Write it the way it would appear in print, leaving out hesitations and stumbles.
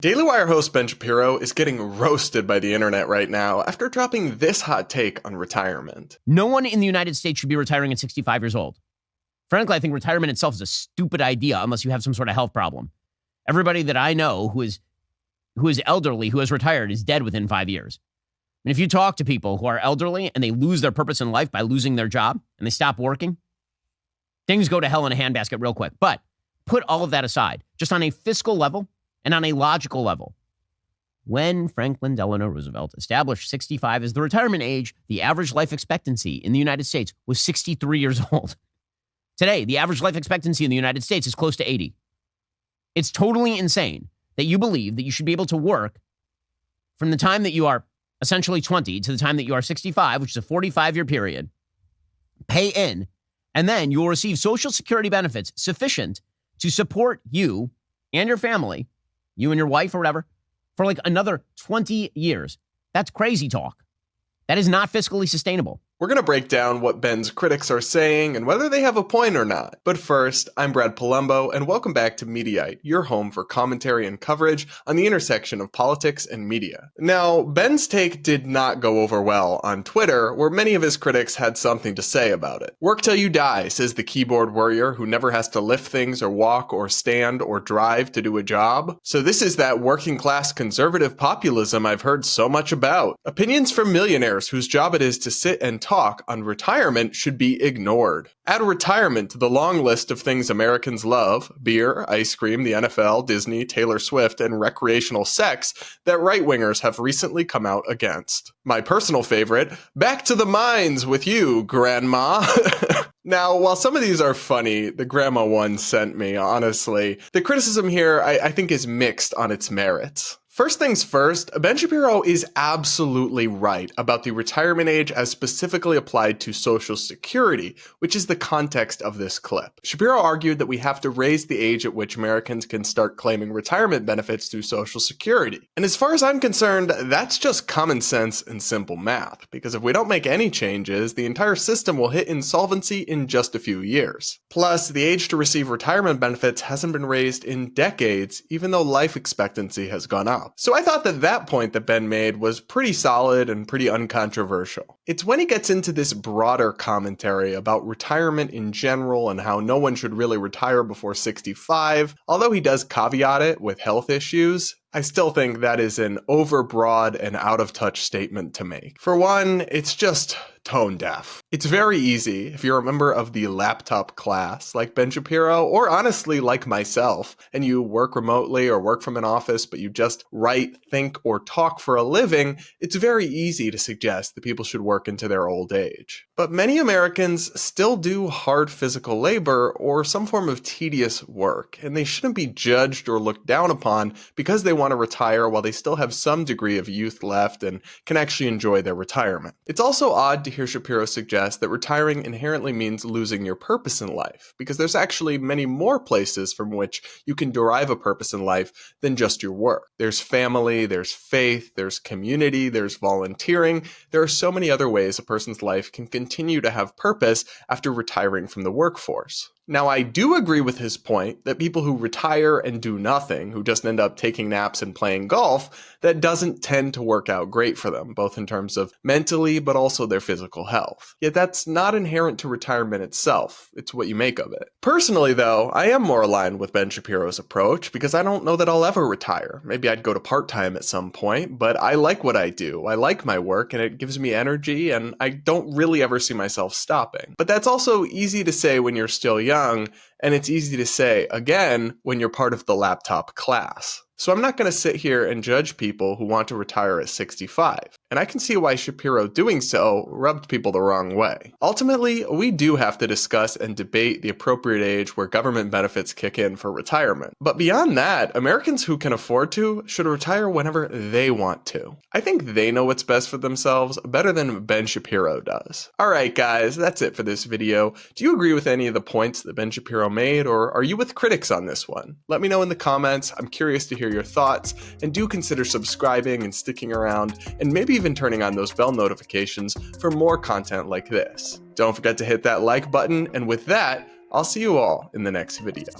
Daily Wire host Ben Shapiro is getting roasted by the internet right now after dropping this hot take on retirement. No one in the United States should be retiring at 65 years old. Frankly, I think retirement itself is a stupid idea unless you have some sort of health problem. Everybody that I know who is elderly, who has retired, is dead within 5 years. And if you talk to people who are elderly and they lose their purpose in life by losing their job and they stop working, things go to hell in a handbasket real quick. But put all of that aside, just on a fiscal level and on a logical level. When Franklin Delano Roosevelt established 65 as the retirement age, the average life expectancy in the United States was 63 years old. Today, the average life expectancy in the United States is close to 80. It's totally insane that you believe that you should be able to work from the time that you are essentially 20 to the time that you are 65, which is a 45-year period, pay in, and then you will receive Social Security benefits sufficient to support you and your family, you and your wife or whatever, for like another 20 years. That's crazy talk. That is not fiscally sustainable. We're going to break down what Ben's critics are saying and whether they have a point or not. But first, I'm Brad Palumbo, and welcome back to Mediaite, your home for commentary and coverage on the intersection of politics and media. Now, Ben's take did not go over well on Twitter, where many of his critics had something to say about it. Work till you die, says the keyboard warrior who never has to lift things or walk or stand or drive to do a job. So this is that working class conservative populism I've heard so much about. Opinions from millionaires whose job it is to sit and talk on retirement should be ignored. Add retirement to the long list of things Americans love: beer, ice cream, the NFL, Disney, Taylor Swift, and recreational sex that right-wingers have recently come out against. My personal favorite, back to the mines with you, Grandma. Now, while some of these are funny, the grandma one sent me, honestly, the criticism here I think is mixed on its merits. First things first, Ben Shapiro is absolutely right about the retirement age as specifically applied to Social Security, which is the context of this clip. Shapiro argued that we have to raise the age at which Americans can start claiming retirement benefits through Social Security. And as far as I'm concerned, that's just common sense and simple math, because if we don't make any changes, the entire system will hit insolvency in just a few years. Plus, the age to receive retirement benefits hasn't been raised in decades, even though life expectancy has gone up. So I thought that point that Ben made was pretty solid and pretty uncontroversial. It's when he gets into this broader commentary about retirement in general and how no one should really retire before 65, although he does caveat it with health issues, I still think that is an overbroad and out-of-touch statement to make. For one, it's just tone deaf. It's very easy, if you're a member of the laptop class, like Ben Shapiro, or honestly like myself, and you work remotely or work from an office, but you just write, think, or talk for a living, it's very easy to suggest that people should work into their old age. But many Americans still do hard physical labor or some form of tedious work, and they shouldn't be judged or looked down upon because they want to retire while they still have some degree of youth left and can actually enjoy their retirement. It's also odd to hear Shapiro suggest that retiring inherently means losing your purpose in life, because there's actually many more places from which you can derive a purpose in life than just your work. There's family, there's faith, there's community, there's volunteering. There are so many other ways a person's life can continue to have purpose after retiring from the workforce. Now, I do agree with his point that people who retire and do nothing, who just end up taking naps and playing golf, that doesn't tend to work out great for them, both in terms of mentally but also their physical health. Yet that's not inherent to retirement itself, it's what you make of it. Personally, though, I am more aligned with Ben Shapiro's approach because I don't know that I'll ever retire. Maybe I'd go to part-time at some point, but I like what I do. I like my work and it gives me energy, and I don't really ever see myself stopping. But that's also easy to say when you're still young, and it's easy to say, again, when you're part of the laptop class. So I'm not going to sit here and judge people who want to retire at 65. And I can see why Shapiro doing so rubbed people the wrong way. Ultimately, we do have to discuss and debate the appropriate age where government benefits kick in for retirement. But beyond that, Americans who can afford to should retire whenever they want to. I think they know what's best for themselves better than Ben Shapiro does. Alright guys, that's it for this video. Do you agree with any of the points that Ben Shapiro made, or are you with critics on this one? Let me know in the comments. I'm curious to hear your thoughts, and do consider subscribing and sticking around, and maybe even turning on those bell notifications for more content like this. Don't forget to hit that like button, and with that, I'll see you all in the next video.